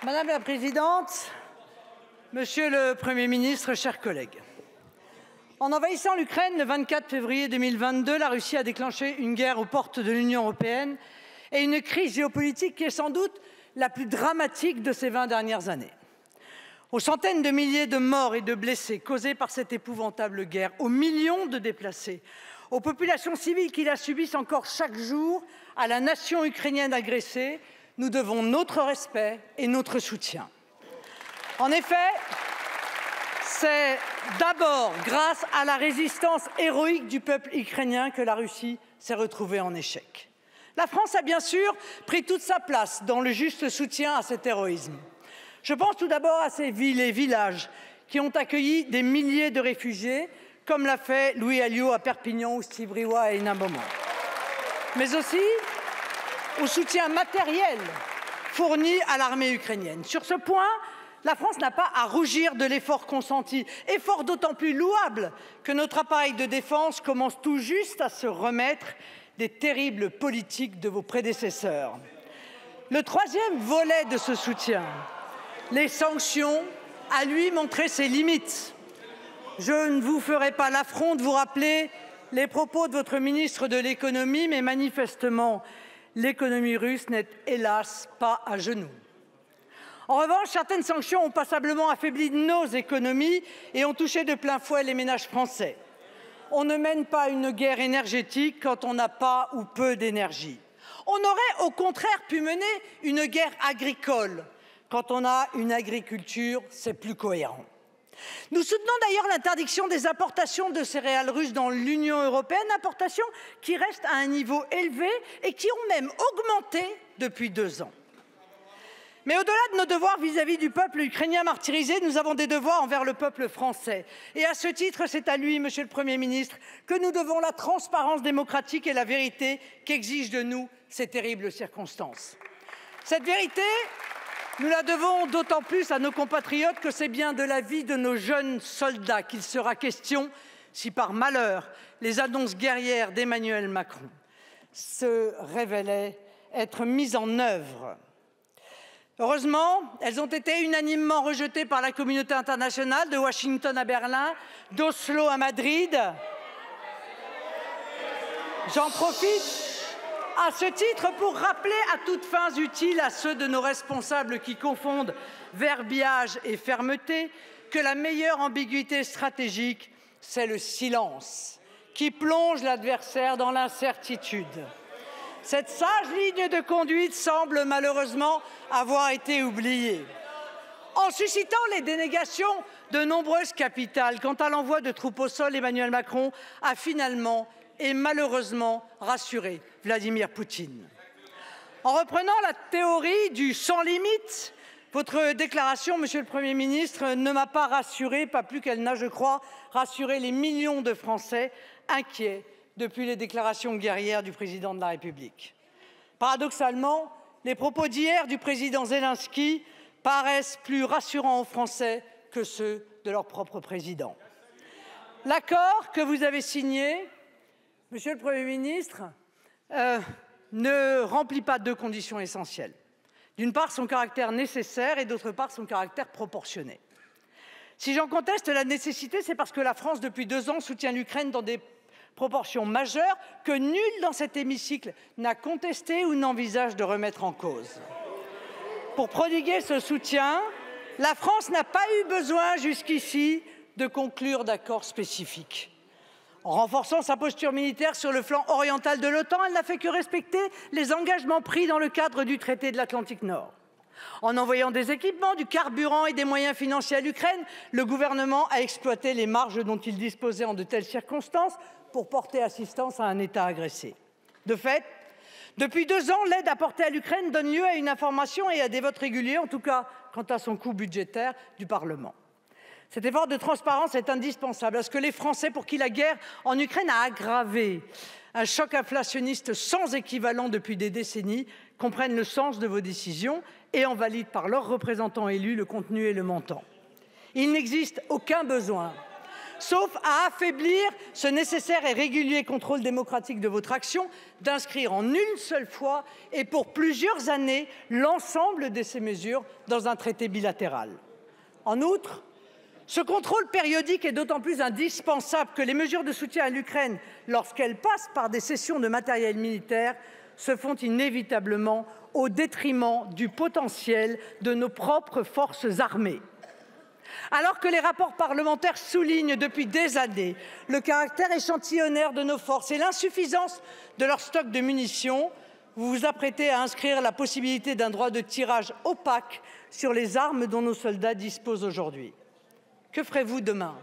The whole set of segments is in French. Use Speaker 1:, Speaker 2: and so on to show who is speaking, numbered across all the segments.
Speaker 1: Madame la Présidente, Monsieur le Premier ministre, chers collègues, en envahissant l'Ukraine le 24 février 2022, la Russie a déclenché une guerre aux portes de l'Union européenne et une crise géopolitique qui est sans doute la plus dramatique de ces 20 dernières années. Aux centaines de milliers de morts et de blessés causés par cette épouvantable guerre, aux millions de déplacés, aux populations civiles qui la subissent encore chaque jour, à la nation ukrainienne agressée, nous devons notre respect et notre soutien. En effet, c'est d'abord grâce à la résistance héroïque du peuple ukrainien que la Russie s'est retrouvée en échec. La France a bien sûr pris toute sa place dans le juste soutien à cet héroïsme. Je pense tout d'abord à ces villes et villages qui ont accueilli des milliers de réfugiés, comme l'a fait Louis Alliot à Perpignan ou Steve Riwa à Hénin-Beaumont. Mais aussi au soutien matériel fourni à l'armée ukrainienne. Sur ce point, la France n'a pas à rougir de l'effort consenti, effort d'autant plus louable que notre appareil de défense commence tout juste à se remettre des terribles politiques de vos prédécesseurs. Le troisième volet de ce soutien, les sanctions, a lui montré ses limites. Je ne vous ferai pas l'affront de vous rappeler les propos de votre ministre de l'économie, mais manifestement, l'économie russe n'est hélas pas à genoux. En revanche, certaines sanctions ont passablement affaibli nos économies et ont touché de plein fouet les ménages français. On ne mène pas une guerre énergétique quand on n'a pas ou peu d'énergie. On aurait au contraire pu mener une guerre agricole. Quand on a une agriculture, c'est plus cohérent. Nous soutenons d'ailleurs l'interdiction des importations de céréales russes dans l'Union européenne, importations qui restent à un niveau élevé et qui ont même augmenté depuis 2 ans. Mais au-delà de nos devoirs vis-à-vis du peuple ukrainien martyrisé, nous avons des devoirs envers le peuple français. Et à ce titre, c'est à lui, Monsieur le Premier ministre, que nous devons la transparence démocratique et la vérité qu'exigent de nous ces terribles circonstances. Cette vérité, nous la devons d'autant plus à nos compatriotes que c'est bien de la vie de nos jeunes soldats qu'il sera question si par malheur les annonces guerrières d'Emmanuel Macron se révélaient être mises en œuvre. Heureusement, elles ont été unanimement rejetées par la communauté internationale, de Washington à Berlin, d'Oslo à Madrid. J'en profite à ce titre pour rappeler à toutes fins utiles à ceux de nos responsables qui confondent verbiage et fermeté que la meilleure ambiguïté stratégique, c'est le silence qui plonge l'adversaire dans l'incertitude. Cette sage ligne de conduite semble malheureusement avoir été oubliée. En suscitant les dénégations de nombreuses capitales quant à l'envoi de troupes au sol, Emmanuel Macron a finalement et malheureusement rassuré Vladimir Poutine. En reprenant la théorie du sans limite, votre déclaration, Monsieur le Premier ministre, ne m'a pas rassuré, pas plus qu'elle n'a, je crois, rassuré les millions de Français inquiets depuis les déclarations guerrières du président de la République. Paradoxalement, les propos d'hier du président Zelensky paraissent plus rassurants aux Français que ceux de leur propre président. L'accord que vous avez signé, Monsieur le Premier ministre, ne remplit pas 2 conditions essentielles. D'une part, son caractère nécessaire et d'autre part, son caractère proportionné. Si j'en conteste la nécessité, c'est parce que la France, depuis 2 ans, soutient l'Ukraine dans des proportions majeures que nul dans cet hémicycle n'a contesté ou n'envisage de remettre en cause. Pour prodiguer ce soutien, la France n'a pas eu besoin jusqu'ici de conclure d'accords spécifiques. En renforçant sa posture militaire sur le flanc oriental de l'OTAN, elle n'a fait que respecter les engagements pris dans le cadre du traité de l'Atlantique Nord. En envoyant des équipements, du carburant et des moyens financiers à l'Ukraine, le gouvernement a exploité les marges dont il disposait en de telles circonstances pour porter assistance à un État agressé. De fait, depuis 2 ans, l'aide apportée à l'Ukraine donne lieu à une information et à des votes réguliers, en tout cas quant à son coût budgétaire, du Parlement. Cet effort de transparence est indispensable à ce que les Français, pour qui la guerre en Ukraine a aggravé un choc inflationniste sans équivalent depuis des décennies, comprennent le sens de vos décisions et en valident par leurs représentants élus le contenu et le montant. Il n'existe aucun besoin sauf à affaiblir ce nécessaire et régulier contrôle démocratique de votre action, d'inscrire en une seule fois et pour plusieurs années l'ensemble de ces mesures dans un traité bilatéral. En outre, ce contrôle périodique est d'autant plus indispensable que les mesures de soutien à l'Ukraine, lorsqu'elles passent par des cessions de matériel militaire, se font inévitablement au détriment du potentiel de nos propres forces armées. Alors que les rapports parlementaires soulignent depuis des années le caractère échantillonnaire de nos forces et l'insuffisance de leur stock de munitions, vous vous apprêtez à inscrire la possibilité d'un droit de tirage opaque sur les armes dont nos soldats disposent aujourd'hui. Que ferez-vous demain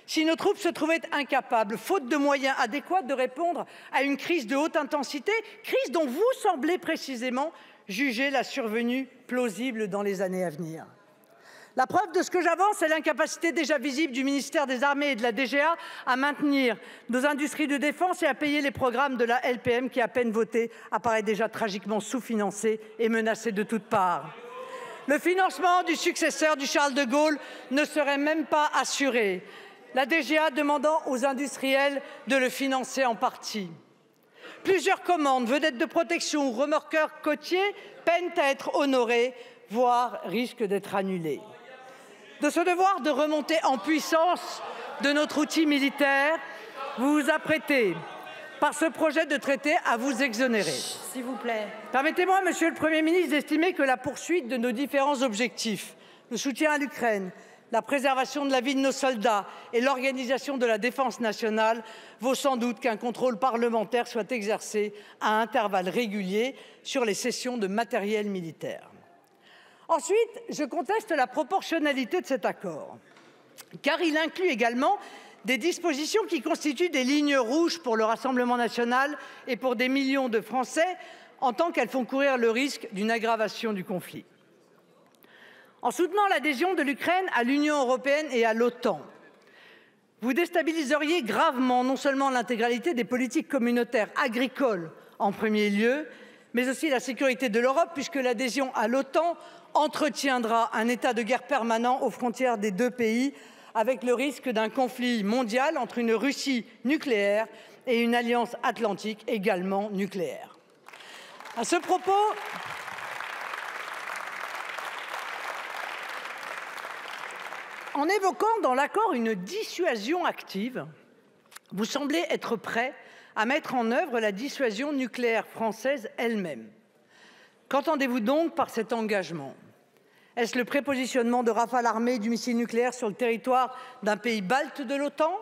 Speaker 1: si nos troupes se trouvaient incapables, faute de moyens adéquats, de répondre à une crise de haute intensité, crise dont vous semblez précisément juger la survenue plausible dans les années à venir? La preuve de ce que j'avance est l'incapacité déjà visible du ministère des Armées et de la DGA à maintenir nos industries de défense et à payer les programmes de la LPM qui, à peine voté, apparaît déjà tragiquement sous-financé et menacé de toutes parts. Le financement du successeur du Charles de Gaulle ne serait même pas assuré, la DGA demandant aux industriels de le financer en partie. Plusieurs commandes, vedettes de protection ou remorqueurs côtiers peinent à être honorées, voire risquent d'être annulées. De ce devoir de remontée en puissance de notre outil militaire, vous vous apprêtez, par ce projet de traité, à vous exonérer.
Speaker 2: S'il vous plaît.
Speaker 1: Permettez-moi, Monsieur le Premier ministre, d'estimer que la poursuite de nos différents objectifs, le soutien à l'Ukraine, la préservation de la vie de nos soldats et l'organisation de la défense nationale vaut sans doute qu'un contrôle parlementaire soit exercé à intervalles réguliers sur les cessions de matériel militaire. Ensuite, je conteste la proportionnalité de cet accord, car il inclut également des dispositions qui constituent des lignes rouges pour le Rassemblement national et pour des millions de Français, en tant qu'elles font courir le risque d'une aggravation du conflit. En soutenant l'adhésion de l'Ukraine à l'Union européenne et à l'OTAN, vous déstabiliseriez gravement non seulement l'intégralité des politiques communautaires agricoles en premier lieu, mais aussi la sécurité de l'Europe, puisque l'adhésion à l'OTAN entretiendra un état de guerre permanent aux frontières des deux pays, avec le risque d'un conflit mondial entre une Russie nucléaire et une alliance atlantique également nucléaire. À ce propos, en évoquant dans l'accord une dissuasion active, vous semblez être prêt à mettre en œuvre la dissuasion nucléaire française elle-même. Qu'entendez-vous donc par cet engagement? Est-ce le prépositionnement de rafales armées du missile nucléaire sur le territoire d'un pays balte de l'OTAN?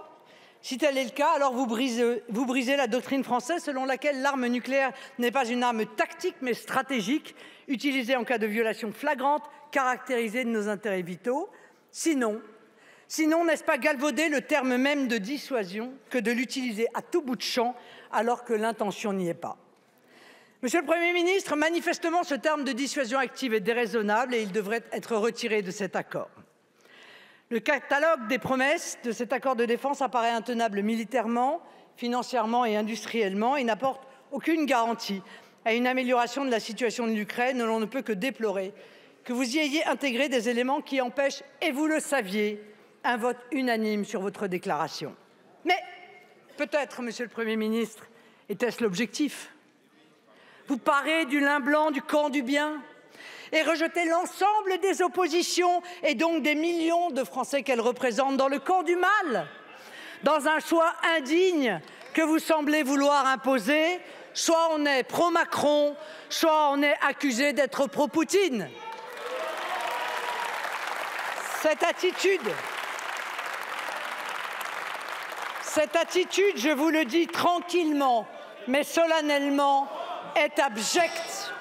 Speaker 1: Si tel est le cas, alors vous brisez la doctrine française selon laquelle l'arme nucléaire n'est pas une arme tactique mais stratégique, utilisée en cas de violation flagrante, caractérisée de nos intérêts vitaux. Sinon, n'est-ce pas galvauder le terme même de dissuasion que de l'utiliser à tout bout de champ alors que l'intention n'y est pas? Monsieur le Premier ministre, manifestement, ce terme de dissuasion active est déraisonnable et il devrait être retiré de cet accord. Le catalogue des promesses de cet accord de défense apparaît intenable militairement, financièrement et industriellement et n'apporte aucune garantie à une amélioration de la situation de l'Ukraine. L'on ne peut que déplorer que vous y ayez intégré des éléments qui empêchent, et vous le saviez, un vote unanime sur votre déclaration. Mais peut-être, Monsieur le Premier ministre, était-ce l'objectif? Vous parez du lin blanc du camp du bien et rejeter l'ensemble des oppositions et donc des millions de Français qu'elles représentent dans le camp du mal, dans un choix indigne que vous semblez vouloir imposer. Soit on est pro-Macron, soit on est accusé d'être pro-Poutine. Cette attitude, je vous le dis tranquillement, mais solennellement, est abjecte,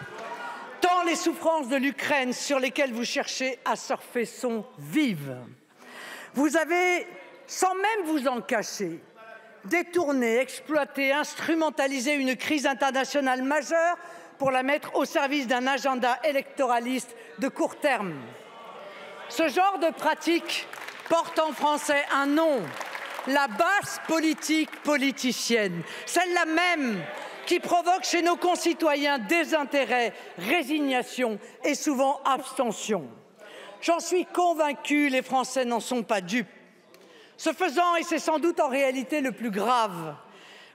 Speaker 1: tant les souffrances de l'Ukraine sur lesquelles vous cherchez à surfer sont vives. Vous avez, sans même vous en cacher, détourné, exploité, instrumentalisé une crise internationale majeure pour la mettre au service d'un agenda électoraliste de court terme. Ce genre de pratique porte en français un nom, la basse politique politicienne, celle-là même qui provoque chez nos concitoyens désintérêt, résignation et souvent abstention. J'en suis convaincue, les Français n'en sont pas dupes. Ce faisant, et c'est sans doute en réalité le plus grave,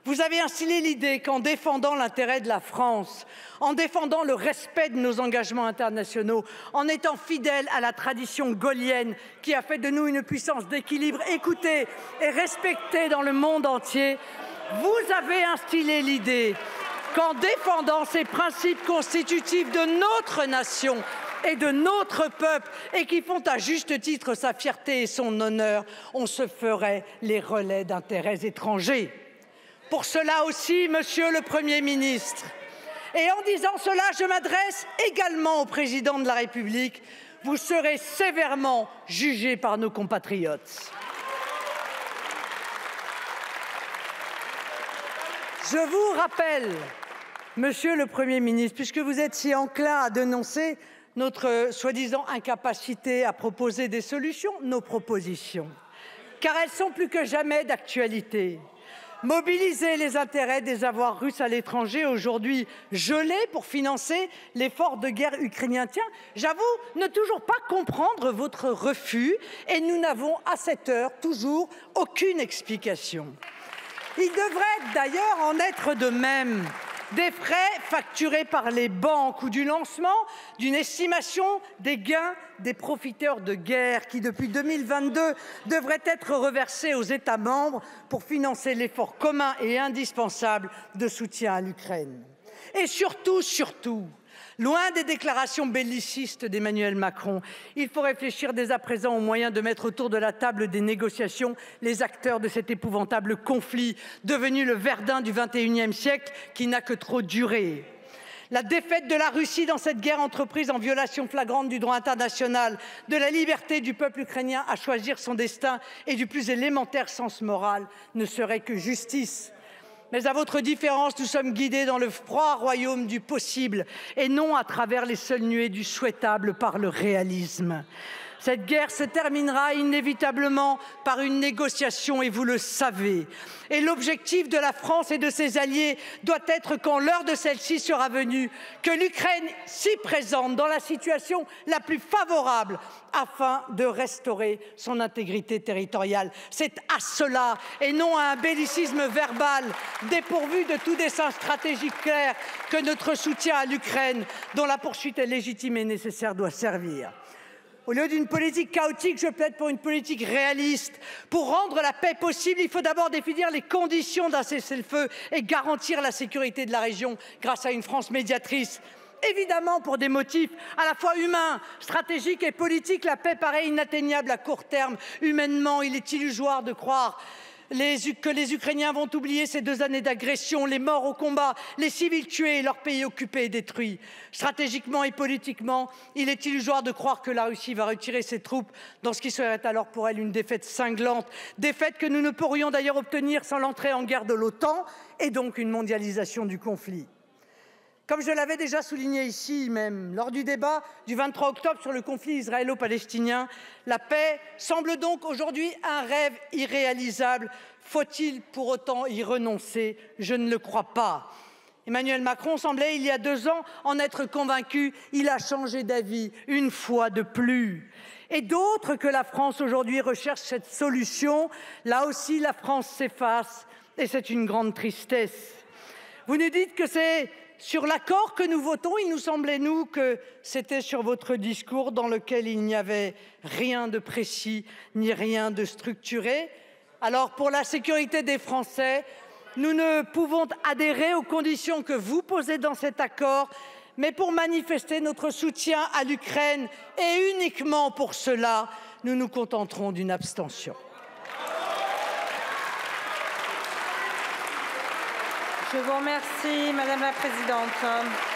Speaker 1: vous avez instillé l'idée qu'en défendant l'intérêt de la France, en défendant le respect de nos engagements internationaux, en étant fidèle à la tradition gaullienne qui a fait de nous une puissance d'équilibre écoutée et respectée dans le monde entier, vous avez instillé l'idée qu'en défendant ces principes constitutifs de notre nation et de notre peuple et qui font à juste titre sa fierté et son honneur, on se ferait les relais d'intérêts étrangers. Pour cela aussi, Monsieur le Premier ministre, et en disant cela, je m'adresse également au Président de la République, vous serez sévèrement jugé par nos compatriotes. Je vous rappelle, Monsieur le Premier ministre, puisque vous êtes si enclin à dénoncer notre soi-disant incapacité à proposer des solutions, nos propositions, car elles sont plus que jamais d'actualité. Mobiliser les intérêts des avoirs russes à l'étranger, aujourd'hui gelés pour financer l'effort de guerre ukrainien. Tiens, j'avoue ne toujours pas comprendre votre refus et nous n'avons à cette heure toujours aucune explication. Il devrait d'ailleurs en être de même des frais facturés par les banques ou du lancement d'une estimation des gains des profiteurs de guerre qui, depuis 2022, devraient être reversés aux États membres pour financer l'effort commun et indispensable de soutien à l'Ukraine. Et surtout, loin des déclarations bellicistes d'Emmanuel Macron, il faut réfléchir dès à présent aux moyens de mettre autour de la table des négociations les acteurs de cet épouvantable conflit devenu le Verdun du XXIe siècle qui n'a que trop duré. La défaite de la Russie dans cette guerre entreprise en violation flagrante du droit international, de la liberté du peuple ukrainien à choisir son destin et du plus élémentaire sens moral ne serait que justice. Mais à votre différence, nous sommes guidés dans le froid royaume du possible et non à travers les seules nuées du souhaitable par le réalisme. Cette guerre se terminera inévitablement par une négociation et vous le savez. Et l'objectif de la France et de ses alliés doit être, quand l'heure de celle-ci sera venue, que l'Ukraine s'y présente dans la situation la plus favorable afin de restaurer son intégrité territoriale. C'est à cela et non à un bellicisme verbal dépourvu de tout dessein stratégique clair que notre soutien à l'Ukraine, dont la poursuite est légitime et nécessaire, doit servir. Au lieu d'une politique chaotique, je plaide pour une politique réaliste. Pour rendre la paix possible, il faut d'abord définir les conditions d'un cessez-le-feu et garantir la sécurité de la région grâce à une France médiatrice. Évidemment, pour des motifs à la fois humains, stratégiques et politiques, la paix paraît inatteignable à court terme. Humainement, il est illusoire de croire que les Ukrainiens vont oublier ces 2 années d'agression, les morts au combat, les civils tués et leur pays occupé et détruit. Stratégiquement et politiquement, il est illusoire de croire que la Russie va retirer ses troupes dans ce qui serait alors pour elle une défaite cinglante, défaite que nous ne pourrions d'ailleurs obtenir sans l'entrée en guerre de l'OTAN et donc une mondialisation du conflit. Comme je l'avais déjà souligné ici même, lors du débat du 23 octobre sur le conflit israélo-palestinien, la paix semble donc aujourd'hui un rêve irréalisable. Faut-il pour autant y renoncer? Je ne le crois pas. Emmanuel Macron semblait, il y a 2 ans, en être convaincu. Il a changé d'avis une fois de plus. Et d'autres que la France aujourd'hui recherchent cette solution. Là aussi, la France s'efface et c'est une grande tristesse. Vous nous dites que c'est sur l'accord que nous votons. Il nous semblait, nous, que c'était sur votre discours dans lequel il n'y avait rien de précis ni rien de structuré. Alors, pour la sécurité des Français, nous ne pouvons adhérer aux conditions que vous posez dans cet accord, mais pour manifester notre soutien à l'Ukraine et uniquement pour cela, nous nous contenterons d'une abstention.
Speaker 2: Je vous remercie, Madame la Présidente.